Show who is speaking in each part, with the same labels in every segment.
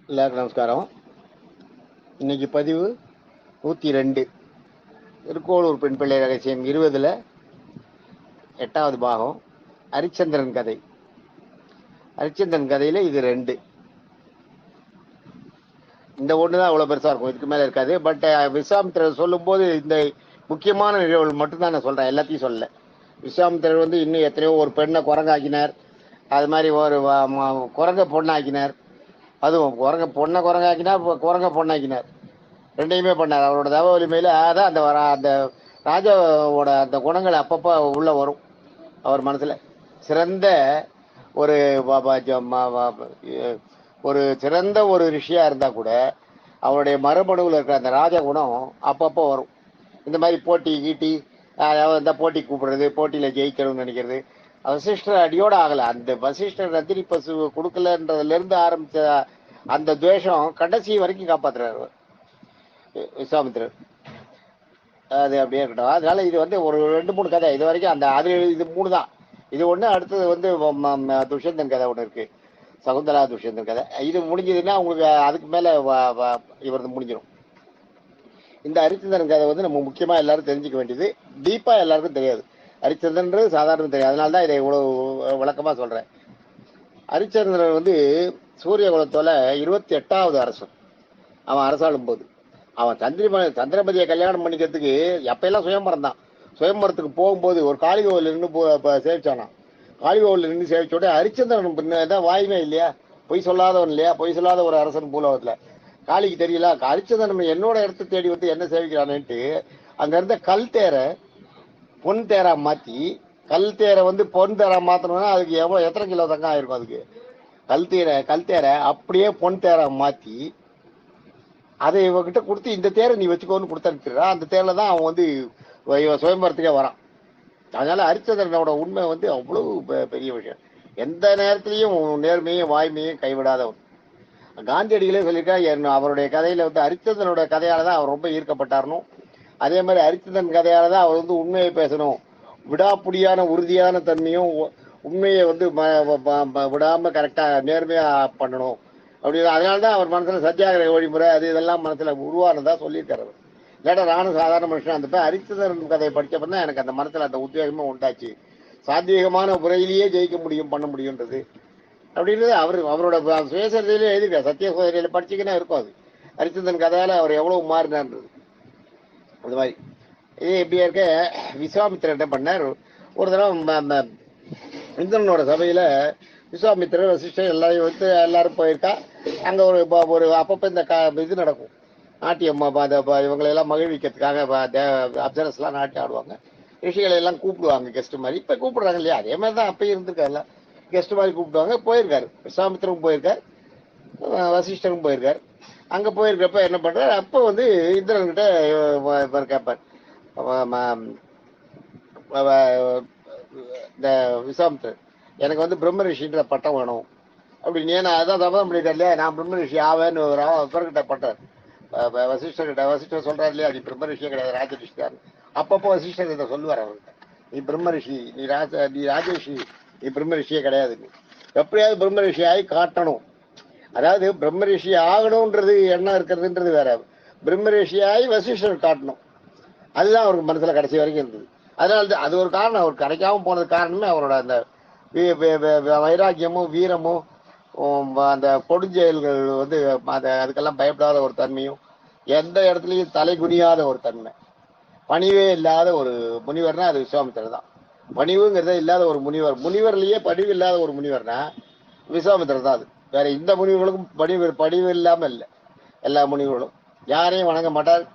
Speaker 1: எல்லாருக்கும் நமஸ்காரம். இன்னைக்கு பதிவு 102, திருக்கோளூர் பெண் பிள்ளை ரகசியம் 20ல் 8வது பாகம், ஹரிச்சந்திரன் கதை. ஹரிச்சந்திரன் கதையில இது 2. இந்த ஒன்று தான் அவ்வளோ பெருசாக இருக்கும், இதுக்கு மேலே இருக்காது. பட் விஸ்வாமித்திரர் சொல்லும்போது இந்த முக்கியமான நிகழ்வுகள் மட்டும்தான் நான் சொல்கிறேன், எல்லாத்தையும் சொல்லலை. விஸ்வாமித்திரர் வந்து இன்னும் எத்தனையோ ஒரு பெண்ணை குரங்காக்கினார், அது மாதிரி ஒரு குரங்க பொண்ணாக்கினார், அதுவும் குரங்காக்கினார், குரங்க பொண்ணாக்கினார், ரெண்டையுமே பண்ணார். அவரோட தவ வலிமையில அதான் அந்த ராஜாவோட அந்த குணங்கள் அப்பப்போ உள்ள வரும் அவர் மனசுல. சிறந்த ஒரு ஒரு சிறந்த ஒரு ரிஷியா இருந்தா கூட அவருடைய மரபணுவில் இருக்கிற அந்த ராஜ குணம் அப்பப்போ வரும். இந்த மாதிரி போட்டி கீட்டி, அதாவது இந்த போட்டி கூப்பிடுறது, போட்டியில ஜெயிக்கணும்னு நினைக்கிறது. வசிஷ்டர் அடியோட ஆகல. அந்த வசிஷ்டர் ரத்தினி பசு கொடுக்கலன்றதுல இருந்து ஆரம்பிச்ச அந்த துவேஷம் கடைசி வரைக்கும் காப்பாத்துறாரு விஸ்வாமித்திரர். அது அப்படியே இருக்கட்டும். அதனால இது வந்து ஒரு 2-3 கதை இது வரைக்கும். இது 3 தான். இது ஒண்ணு. அடுத்தது வந்து துஷ்யந்தன் கதை ஒண்ணு இருக்கு, சகுந்தலா துஷ்யந்தன் கதை. இது முடிஞ்சதுன்னா உங்களுக்கு அதுக்கு மேல இவரது முடிஞ்சிடும். இந்த ஹரிச்சந்திரன் கதை வந்து நம்ம முக்கியமா எல்லாரும் தெரிஞ்சுக்க வேண்டியது. டீப்பா எல்லாருக்கும் தெரியாது. ஹரிச்சந்திரன்றது சாதாரண தெரியாது. அதனாலதான் இதை இவ்வளவு விளக்கமா சொல்றேன். ஹரிச்சந்திரன் வந்து சூரிய குலத்தோல 28வது அரசன். அவன் அரசாளும் போது அவன் சந்திரமதியை கல்யாணம் பண்ணிக்கிறதுக்கு எப்பெல்லாம் சுயம்பரம் தான். சுயம்பரத்துக்கு போகும்போது ஒரு காளிகோவில் இருந்து சேவிச்சானான். காளிகோவில் இருந்து சேவிச்சோட ஹரிச்சந்திரன் பின்னதான் வாயுமே இல்லையா, பொய் சொல்லாதவன் இல்லையா, பொய் சொல்லாத ஒரு அரசன் பூலோகத்துல. காளிக்கு தெரியல, ஹரிச்சந்திரன் என்னோட இடத்த தேடி வந்து என்ன சேவிக்கிறான்ட்டு அங்க இருந்த கல் தேரை பொன் தேரா மாத்தி, கல் தேரை வந்து பொன் தேரா மாத்தணும்னா அதுக்கு எத்தனை கிலோ தங்கம் ஆயிருக்கும். அதுக்கு கல் தேரை அப்படியே பொன் தேரா மாத்தி அதை இவகிட்ட கொடுத்து, இந்த தேரை நீ வச்சுக்கோன்னு கொடுத்து அனுப்பிடுறா. அந்த தேர்ல தான் அவன் வந்து சுயம்பரத்துக்கே வரான். அதனால ஹரிச்சந்திரனோட உண்மை வந்து அவ்வளவு பெரிய விஷயம். எந்த நேரத்திலையும் நேர்மையும் வாய்மையும் கைவிடாதவன். காந்தியடிகளே சொல்லியிருக்கா, அவருடைய கதையில வந்து ஹரிச்சந்திரனோட கதையால தான் அவர் ரொம்ப ஈர்க்கப்பட்டாரணும். அதே மாதிரி ஹரிச்சந்திரன் கதையால தான் அவர் வந்து உண்மையை பேசணும், விடாப்புடியான உறுதியான தன்மையும் உண்மையை வந்து விடாம கரெக்டா நேர்மையா பண்ணணும் அப்படின்னு. அதனால்தான் அவர் மனசுல சத்தியாகிரக வழிமுறை அது இதெல்லாம் மனசுல உருவானதா சொல்லியிருக்காரு. இல்லாட்டா நானும் சாதாரண மனுஷன் அந்த ஹரிச்சந்திரன் கதையை படிச்சப்பதான் எனக்கு அந்த மனசுல அந்த உத்வேகமே உண்டாச்சு. சாத்வீகமான முறையிலேயே ஜெயிக்க முடியும், பண்ண முடியும்ன்றது அப்படின்றது அவரோட சுயசரிதையிலே எழுதியிருக்காரு. சத்திய சோதனையில படிச்சுக்கினா இருக்கும். அது ஹரிச்சந்திரன் கதையால அவர் எவ்வளவு மாறினான்றது. அந்த மாதிரி இது எப்படியா இருக்க, விஸ்வாமித்திரர் என்ன பண்ணார், ஒரு தடவை இந்திரனோட சபையில விஸ்வாமித்திரர் வசிஷ்டர் எல்லாரும் போயிருக்கா. அங்க ஒரு அப்பப்ப இந்த இது நடக்கும், நாட்டியம். இவங்களையெல்லாம் மகிழ்விக்கிறதுக்காக அப்சரஸ்லாம் நாட்டியம் ஆடுவாங்க. ரிஷிகளை எல்லாம் கூப்பிடுவாங்க கெஸ்ட் மாதிரி. இப்ப கூப்பிடுறாங்க இல்லையா, அதே மாதிரிதான் அப்பயும் இருந்திருக்காருல்ல, கெஸ்ட் மாதிரி கூப்பிடுவாங்க. போயிருக்காரு விஸ்வாமித்திரரும் போயிருக்கார், வசிஷ்டரும் போயிருக்காரு. அங்க போயிருக்கப்ப என்ன பண்றாரு, அப்ப வந்து இந்திரன்கிட்ட கேட்பார், இந்த விஸ்வாமித்திரர் எனக்கு வந்து பிரம்ம ரிஷின்ற பட்டம் வேணும் அப்படின்னு. நான் அதான் சபதம் பண்ணிட்டேன் இல்லையா, நான் பிரம்ம ரிஷி ஆவேன்னு இவர்கிட்ட பட்டார், வசிஷ்டர்கிட்ட. வசிஷ்டர் சொல்றாரு இல்லையா, நீ பிரம்ம ரிஷியே கிடையாது, ராஜ ரிஷி தான். அப்பப்போ வசிஷ்டர் இதை சொல்லுவார் அவர்கிட்ட, நீ பிரம்ம ரிஷி, நீ ராஜ ரிஷி, நீ பிரம்ம ரிஷியே கிடையாது, நீ எப்படியாவது பிரம்ம ரிஷி ஆகி காட்டணும். அதாவது பிரம்ம ரிஷி ஆகணும்ன்றது என்ன இருக்கிறதுன்றது வேற, பிரம்ம ரிஷியாகி வசிஷ்டர் காட்டணும், அதுதான் அவருக்கு மனசுல கடைசி வரைக்கும் இருந்தது. அதனால அது ஒரு காரணம், அவர் கிடைக்காம போனது காரணமே அவரோட அந்த வைராக்கியமும் வீரமும் அந்த கொடுஞ்செயல்கள் வந்து அதுக்கெல்லாம் பயப்படாத ஒரு தன்மையும், எந்த இடத்துலையும் தலை குனியாத ஒரு தன்மை, பணிவே இல்லாத ஒரு முனிவர்னா அது விஸ்வாமித்திரர் தான். பணிவுங்கிறத இல்லாத ஒரு முனிவர், முனிவர்லயே பணிவு இல்லாத ஒரு முனிவர்னா விஸ்வாமித்திரர் தான். அது வேற எந்த முனிவர்களுக்கும் பணிவு இல்லாம இல்லை. எல்லா முனிவர்களும் யாரையும் வணங்க மாட்டார்,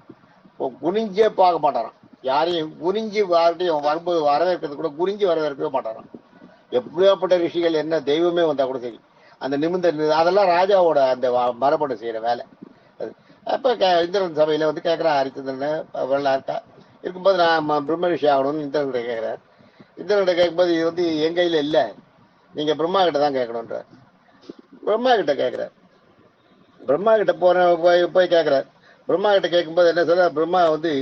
Speaker 1: குனிஞ்சே பார்க்க மாட்டாராம். யாரையும் குனிஞ்சு யார்கிட்டையும் வரும்போது வரவேற்கிறது கூட குனிஞ்சு வரவேற்கவே மாட்டாராம். எப்படியாப்பட்ட ரிஷிகள் என்ன தெய்வமே வந்தா கூட சரி, அந்த நிமிந்த அதெல்லாம் ராஜாவோட அந்த மரபணு செய்யற வேலை. அப்ப இந்திரன் சபையில வந்து கேட்கிறா, ஹரிச்சந்திரன் வெள்ளா இருக்கா இருக்கும்போது நான் பிரம்ம ரிஷி ஆகணும்னு இந்திரன்கிட்ட கேட்கிறார். இந்திரன்கிட்ட கேட்கும்போது இது வந்து என் கையில இல்ல, நீங்க பிரம்மா கிட்ட தான் கேட்கணும்ன்ற. பிரம்மா கிட்ட கேட்கிறார். பிரம்மா கிட்ட போய் கேட்கிறார். பிரம்மா கிட்ட கேட்கும்போது என்ன சொல்ற, பிரம்மா வந்து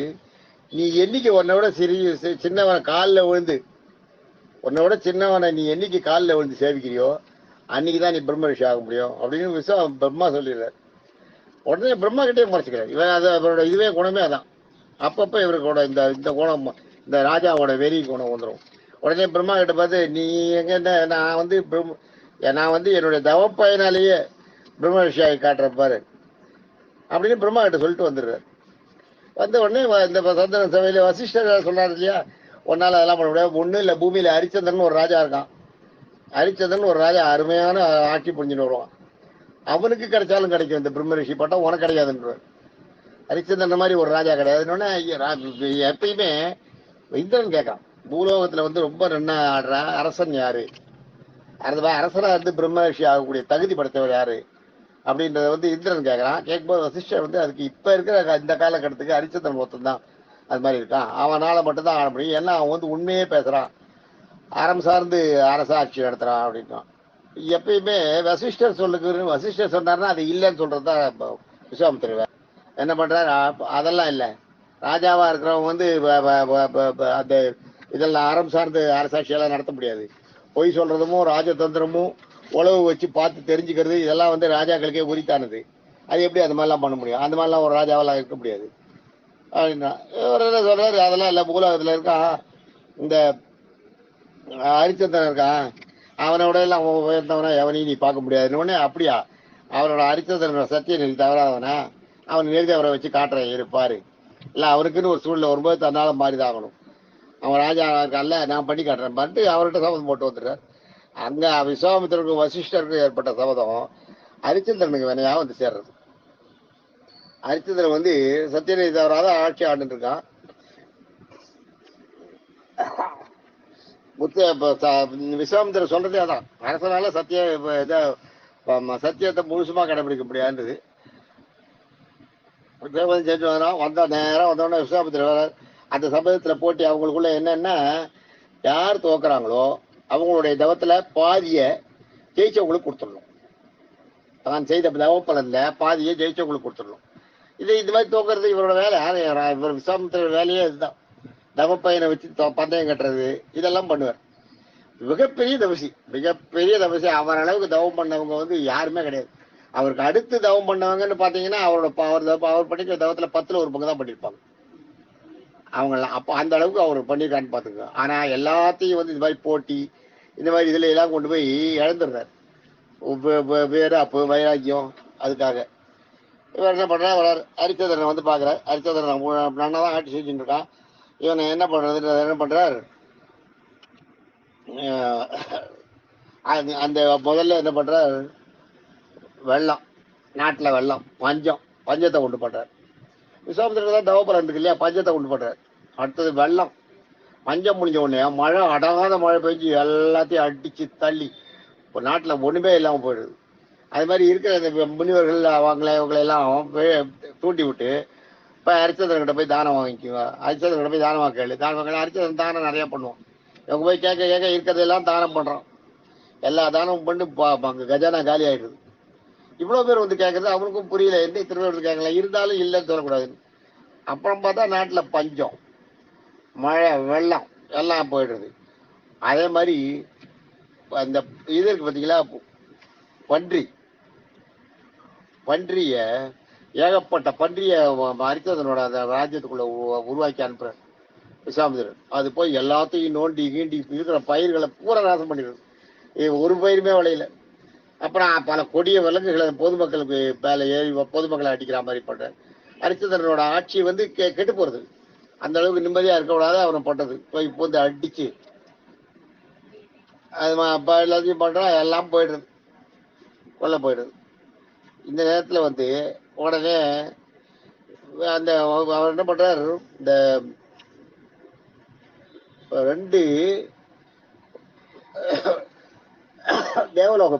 Speaker 1: நீ என்னைக்கு உன்னை விட சின்னவன் காலில் விழுந்து, உன்னை விட சின்னவனை நீ என்னைக்கு காலில் விழுந்து சேவிக்கிறியோ அன்னைக்குதான் நீ பிரம்ம ரிஷி ஆக முடியும் அப்படின்னு பிரம்மா சொல்லிடுறாரு. உடனே பிரம்மா கிட்டே மறைச்சிக்கிறார். இவன் அது அவரோட இதுவே குணமே அதான். அப்பப்ப இவருக்கோட இந்த இந்த குணம், இந்த ராஜாவோட வெறி குணம் வந்துடும். உடனே பிரம்மா கிட்ட பார்த்து, நீ எங்க என்ன, நான் வந்து என்னுடைய தவப்பயனாலேயே பிரம்ம ரிஷியாகி காட்டுறேன் பாரு அப்படின்னு பிரம்மா கிட்ட சொல்லிட்டு வந்துடுறாரு. வந்த உடனே இந்த சந்திரன் சபையில வசிஷ்டர் சொன்னார் இல்லையா, ஒன்னால அதெல்லாம் பண்ண முடியாது. ஒண்ணு இல்ல, பூமியில ஹரிச்சந்திரன் ஒரு ராஜா இருக்கான். ஹரிச்சந்திரன் ஒரு ராஜா அருமையான ஆட்சி புரிஞ்சுன்னு வருவான். அவனுக்கு கிடைச்சாலும் கிடைக்கும் இந்த பிரம்ம ரிஷி பட்டம், உனக்கு கிடைக்காதுன்ற. ஹரிச்சந்திரன் மாதிரி ஒரு ராஜா கிடையாதுன்னு எப்பயுமே இந்திரன் கேட்கான், பூலோகத்துல வந்து ரொம்ப நன்னா ஆடுற அரசன் யாரு, அரசனா இருந்து பிரம்ம ரிஷி ஆகக்கூடிய தகுதி படைத்தவர் யாரு அப்படின்றத வந்து இந்திரன் கேட்கறான். கேட்கும்போது வசிஷ்டர் வந்து அதுக்கு இப்ப இருக்கிற இந்த காலகட்டத்துக்கு ஹரிச்சந்திரன் ஒருத்தன் தான் அது மாதிரி இருக்கான், அவனால மட்டும்தான் ஆட முடியும், ஏன்னா அவன் வந்து உண்மையே பேசுறான், அறம் சார்ந்து அரசாட்சி நடத்துறான் அப்படின்னா. எப்பயுமே வசிஷ்டர் வசிஷ்டர் சொன்னார்னா அது இல்லைன்னு சொல்றதுதான் விஸ்வாமித்திரர். என்ன பண்றாரு, அதெல்லாம் இல்லை, ராஜாவா இருக்கிறவங்க வந்து அந்த இதெல்லாம் அறம் சார்ந்து அரசாட்சியெல்லாம் நடத்த முடியாது, பொய் சொல்றதுமோ ராஜதந்திரமும் உழவு வச்சு பார்த்து தெரிஞ்சுக்கிறது இதெல்லாம் வந்து ராஜாக்களுக்கே உரித்தானது. அது எப்படி அந்த மாதிரிலாம் பண்ண முடியும், அந்த மாதிரிலாம் ஒரு ராஜாவெல்லாம் இருக்க முடியாது அப்படின்னா. சொல்றாரு அதெல்லாம் இல்லை, பூலோகத்துல இருக்கான் இந்த ஹரிச்சந்திரன் இருக்கான், அவனோட எல்லாம் உயர்ந்தவனா எவனையும் நீ பார்க்க முடியாதுன்னு. உடனே அப்படியா, அவனோட ஹரிச்சந்திரனோட சத்திய நெறி தவறாதவனா, அவன் நெறிதி அவரை வச்சு காட்டுறேன் இருப்பாரு, இல்லை அவருக்குன்னு ஒரு சூழ்நிலை வரும்போது தன்னால மாறிதான் ஆகணும், அவன் ராஜா இருக்கான்ல நான் பண்ணி காட்டுறேன் பண்ணிட்டு அவர்கிட்ட சபதம் போட்டு வந்துடுறார். அங்க விஸ்வாமித்திரருக்கும் வசிஷ்டருக்கும் ஏற்பட்ட சபதம் ஹரிச்சந்திரனுக்கு வேணையா வந்து சேர்றது. ஹரிச்சந்திரன் வந்து சத்தியநெறி தவறாத ஆட்சி ஆண்டு இருக்கான். விஸ்வாமித்திரர் சொல்றதே அதான், அரசனால சத்தியத்தை முழுசுமா கடைபிடிக்க முடியாதுன்றது. செஞ்சு வரான், வந்தா நேரம் வந்தோடனே விஸ்வாமித்திரர் வர அந்த சபதத்துல போட்டி அவங்களுக்குள்ள என்னன்னா, யார் தோக்குறாங்களோ அவங்களுடைய தவத்துல பாதிய ஜெயிச்சவங்களுக்கு கொடுத்துடணும், தான் செய்த தவப்பலன்ல பாதியை ஜெயிச்சவங்களுக்கு கொடுத்துடணும். இது மாதிரி தோக்குறது இவரோட வேலை. இவர் விஸ்வாமித்திரர் வேலையே இதுதான், தவப்பையனை வச்சு பந்தயம் கட்டுறது இதெல்லாம் பண்ணுவார். மிகப்பெரிய தவசி அவர் அளவுக்கு தவம் பண்ணவங்க வந்து யாருமே கிடையாது. அவருக்கு அடுத்து தவம் பண்ணவங்கன்னு பாத்தீங்கன்னா அவர் படிக்கிற தவத்துல 10ல் 1 பங்கு தான் பண்ணிருப்பாங்க அவங்க. அப்போ அந்த அளவுக்கு அவர் பண்ணிருக்கான்னு பாத்துக்க. ஆனா எல்லாத்தையும் வந்து இந்த மாதிரி போட்டி இந்த மாதிரி இதுல எல்லாம் கொண்டு போய் இழந்துடுறாரு. வேறாப்பு வைராக்கியம் அதுக்காக இவர் என்ன பண்றாரு, ஹரிச்சந்திரனை வந்து பாக்குறாரு. ஹரிச்சந்திரன் நன்னா தான் ஆட்சி செஞ்சுட்டு இருக்கான். இவனை என்ன பண்றது, என்ன பண்றாரு, அந்த முதல்ல என்ன பண்றாரு, வெள்ளம், நாட்டுல வெள்ளம், பஞ்சத்தை உண்டு பண்றாரு. விஸ்வாமித்திரர் தான் தவப்பலன் இருக்கு இல்லையா, பஞ்சத்தை உண்டு பண்றாரு. அடுத்தது வெள்ளம், பஞ்சம் முடிஞ்ச உடனே மழை, அடங்காத மழை பெஞ்சு எல்லாத்தையும் அடிச்சு தள்ளி இப்போ நாட்டுல ஒண்ணுமே இல்லாம போயிடுது. அது மாதிரி இருக்கிற அந்த முனிவர்கள் இவங்களெல்லாம் தூண்டி விட்டு இப்ப ஹரிச்சந்திரன்கிட்ட போய் தானம் வாங்கிக்குவா, ஹரிச்சந்திரன் போய் தானம் வாங்க ஹரிச்சந்திரன் தானம் நிறைய பண்ணுவோம். இவங்க போய் கேட்க இருக்கிறதெல்லாம் தானம் பண்றோம், எல்லா தானமும் பண்ணி கஜானா காலி ஆயிடுது. இவ்வளவு பேர் வந்து கேட்கறது அவனுக்கும் புரியல, என்ன இத்தனை பேர் வந்து கேட்கல, இருந்தாலும் இல்லைன்னு சொல்லக்கூடாதுன்னு. அப்புறம் பார்த்தா நாட்டுல பஞ்சம், மழை, வெள்ளம் எல்லாம் போயிடுறது. அதே மாதிரி அந்த இது இருக்கு பார்த்தீங்களா, பன்றிய ஏகப்பட்ட பன்றிய ஹரிச்சந்திரனோட அந்த ராஜ்யத்துக்குள்ள உருவாக்கி அனுப்புற விஸ்வாமித்திரன். அது போய் எல்லாத்தையும் நோண்டி கீண்டி இருக்கிற பயிர்களை பூரா நாசம் பண்ணிடுது, ஒரு பயிருமே விளையல. அப்புறம் பல கொடிய விலங்குகளை பொதுமக்களுக்கு மேல ஏறி பொதுமக்களை அடிக்கிற மாதிரி பண்ற. ஹரிச்சந்திரனோட ஆட்சி வந்து கெட்டு போறது, அந்த அளவுக்கு நிம்மதியா இருக்கக்கூடாது அவனை பண்றது. போய் பூந்து அடிச்சு அது எல்லாத்தையும் பண்றான், எல்லாம் போயிடுறது, கொல்ல போயிடுது. இந்த நேரத்துல வந்து உடனே அந்த அவர் என்ன பண்றாரு, இந்த 2 தேவலோக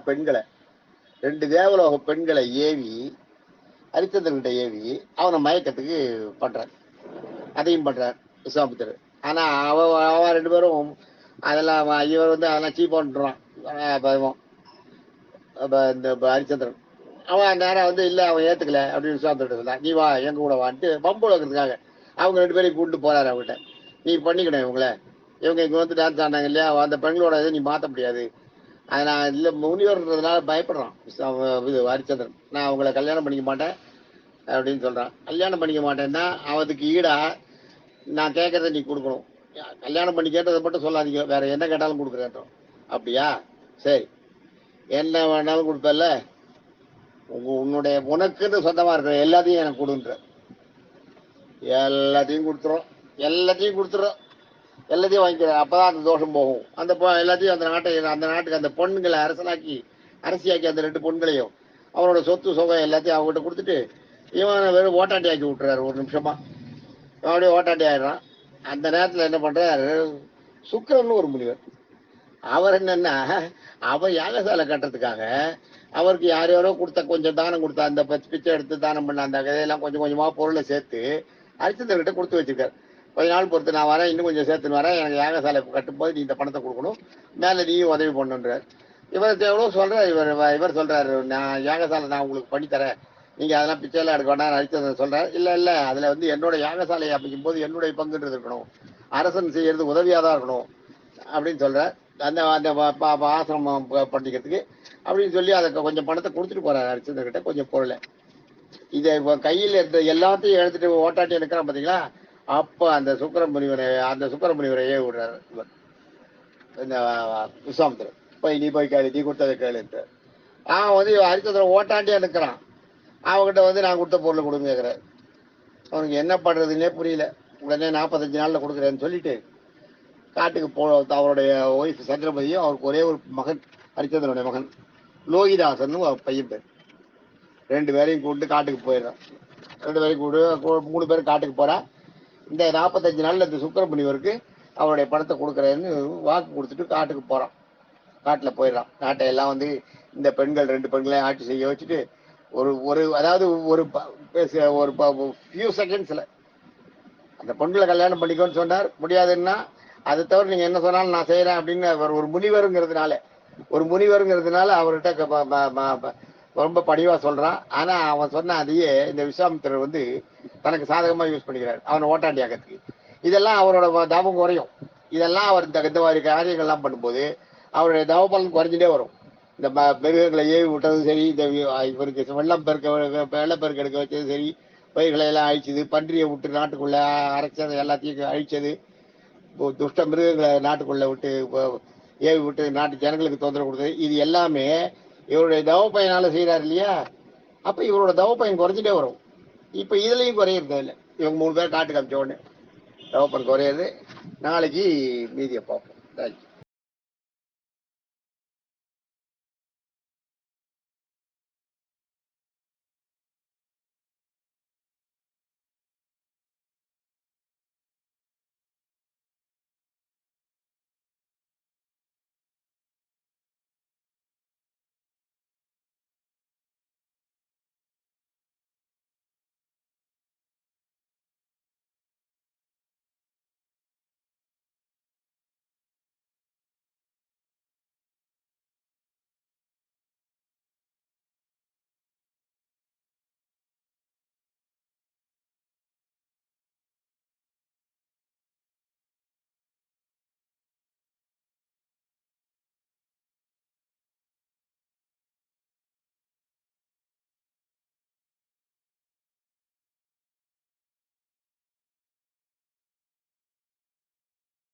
Speaker 1: பெண்களை ஏவி ஹரிச்சந்திரன்கிட்ட ஏவி அவனை மயக்கத்துக்கு பண்றார். அதையும் பண்றார் விஸ்வாமித்திரர். ஆனா அவன் 2 பேரும் அதெல்லாம் இவர் வந்து அதெல்லாம் சீப்பான்றான் பயமம். இந்த ஹரிச்சந்திரன் அவன் நேரம் வந்து இல்ல அவன் ஏத்துக்கல அப்படின்னு விஸ்வாமித்திரன் இருந்தான். நீ வா எங்க கூட வான்ட்டு பம்பு வைக்கிறதுக்காக அவங்க 2 பேரையும் கூப்பிட்டு போறாரு அவங்ககிட்ட. நீ பண்ணிக்கணும் இவங்க இங்க வந்து டான்ஸ் ஆனாங்க இல்லையா, அந்த பெண்களோட இதை நீ மாத்த முடியாது, அது நான் இல்லை முனிவர்ன்றதுனால பயப்படுறான் இது ஹரிச்சந்திரன். நான் அவங்கள கல்யாணம் பண்ணிக்க மாட்டேன் அப்படின்னு சொல்றான். கல்யாணம் பண்ணிக்க மாட்டேன்னா அவதுக்கு ஈடா நான் கேட்கறத நீ கொடுக்கணும். கல்யாணம் பண்ணி கேட்டதை மட்டும் சொல்லாதீங்க, வேற என்ன கேட்டாலும் கொடுக்குறேன். அப்படியா, சரி, என்ன வேணாலும் கொடுப்பல, உன்னுடைய உனக்குன்னு சொந்தமா இருக்கிற எல்லாத்தையும் எனக்கு கொடுன்ற. எல்லாத்தையும் கொடுத்துரும், எல்லாத்தையும் கொடுத்துரும், எல்லாத்தையும் வாங்கிக்கிற. அப்பதான் அந்த தோஷம் போகும். அந்த எல்லாத்தையும் அந்த நாட்டுக்கு அந்த பொண்ணுங்களை அரசியாக்கி அந்த 2 பொண்களையும் அவனோட சொத்து சுகம் எல்லாத்தையும் அவங்ககிட்ட கொடுத்துட்டு இவன் வெறும் ஓட்டாண்டி ஆக்கி விட்டுறாரு. ஒரு நிமிஷமா அப்படியே ஓட்டாண்டி ஆயிடுறான். அந்த நேரத்தில் என்ன பண்றாரு, சுக்கிரன்னு ஒரு முனிவர். அவர் என்னன்னா, அவர் யாகசாலை கட்டுறதுக்காக அவருக்கு யாரோ கொடுத்த கொஞ்சம் தானம் கொடுத்தா, அந்த பிச்சை எடுத்து தானம் பண்ண அந்த கதையெல்லாம் கொஞ்சம் கொஞ்சமா பொருளை சேர்த்து ஹரிச்சந்திரன்கிட்ட கொடுத்து வச்சிருக்காரு. கொஞ்ச நாள் பொறுத்து நான் வரேன், இன்னும் கொஞ்சம் சேர்த்துன்னு வரேன், எனக்கு யாகசாலை கட்டும்போது நீ இந்த பணத்தை கொடுக்கணும், மேலே நீயும் உதவி பண்ணுன்றார். இவர் எவ்வளோ சொல்ற, இவர் சொல்றாரு, நான் யாகசாலை நான் உங்களுக்கு பண்ணித்தரேன், நீங்க அதெல்லாம் பிச்சையெல்லாம் எடுக்க வேண்டாம். ஹரிச்சந்திரன் சொல்றாரு, இல்ல அதுல வந்து என்னோட யாகசாலையை அமைக்கும் போது என்னுடைய பங்குன்றது இருக்கணும், அரசன் செய்யறது உதவியா தான் இருக்கணும் அப்படின்னு சொல்ற. அந்த அந்த ஆசிரமம் பண்ணிக்கிறதுக்கு அப்படின்னு சொல்லி அதை கொஞ்சம் பணத்தை கொடுத்துட்டு போறாரு ஹரிச்சந்திரன் கிட்ட, கொஞ்சம் பொருளை. இதை கையில் இருந்த எல்லாத்தையும் எடுத்துட்டு ஓட்டாட்டி எடுக்கிறான் பாத்தீங்களா. அப்ப அந்த சுக்கிரமுனிவரையே விடுறாரு இவர், இந்த விஸ்வாமித்திரர். நீ போய் கேளு, நீ கொடுத்ததை கேளுன்ட்டு. அவன் வந்து ஹரிச்சந்திரன் ஓட்டாண்டியா நிற்கிறான். அவங்ககிட்ட வந்து நான் கொடுத்த பொருளை கொடுங்க கேட்கிறாரு. அவனுக்கு என்ன பண்றதுன்னே புரியல. உடனே 45 நாள்ல கொடுக்குறேன்னு சொல்லிட்டு காட்டுக்கு அவருடைய ஒய்ஃப் சந்திரமதியும், அவருக்கு ஒரே ஒரு மகன், ஹரிச்சந்திரனுடைய மகன் லோகிதாசன் ஒரு பையன் பேர், 2 பேரையும் கூப்பிட்டு காட்டுக்கு போயிடுறான். 2 பேரையும் கூப்பிட்டு 3 பேரும் காட்டுக்கு போறா. இந்த 45 நாள்ல இந்த சுக்கிரமுனிவருக்கு அவருடைய பணத்தை கொடுக்குறேன்னு வாக்கு கொடுத்துட்டு காட்டுக்கு போறான். காட்டுல போயிடறான். நாட்டை எல்லாம் வந்து இந்த பெண்கள் 2 பெண்களையும் ஆட்சி செய்ய வச்சுட்டு அதாவது ஒரு ஃபியூ செகண்ட்ஸ்ல அந்த பொண்களை கல்யாணம் பண்ணிக்கோன்னு சொன்னார். முடியாதுன்னா அதை தவிர நீங்க என்ன சொன்னாலும் நான் செய்யறேன் அப்படின்னு அவர் ஒரு முனிவருங்கிறதுனால அவர்கிட்ட ரொம்ப பணிவா சொல்றான். ஆனா அவன் சொன்ன அதையே இந்த விஸ்வாமித்திரர் வந்து தனக்கு சாதகமா யூஸ் பண்ணிக்கிறார், அவனை ஓட்டாண்டி ஆகிறதுக்கு. இதெல்லாம் அவரோட தவம் குறையும். இதெல்லாம் அவர் இந்த மாதிரி காரியங்கள்லாம் பண்ணும்போது அவருடைய தவபலன் குறைஞ்சிட்டே வரும். இந்த மிருகங்களை ஏவி விட்டதும் சரி, இந்த இவருக்கு வெள்ளப்பெருக்கு எடுக்க வச்சது சரி, பயிர்களை எல்லாம் அழிச்சது, பன்றியை விட்டு நாட்டுக்குள்ள அரைச்சது எல்லாத்தையும் அழிச்சது, துஷ்ட மிருகங்களை நாட்டுக்குள்ள விட்டு ஏவி விட்டு நாட்டு ஜனங்களுக்கு தொந்தரவு கொடுத்தது, இது எல்லாமே இவருடைய தவ பயனால செய்யறாரு இல்லையா. அப்ப இவரோட தவ பயன் குறைஞ்சிட்டே வரும். இப்ப இதுலயும் குறையிறது இல்லை. இவங்க 3 பேர் காட்டுக்கு அமிச்ச உடனே தவ பயன் குறையிறது. நாளைக்கு மீதியை பார்ப்போம். தேங்க்யூ.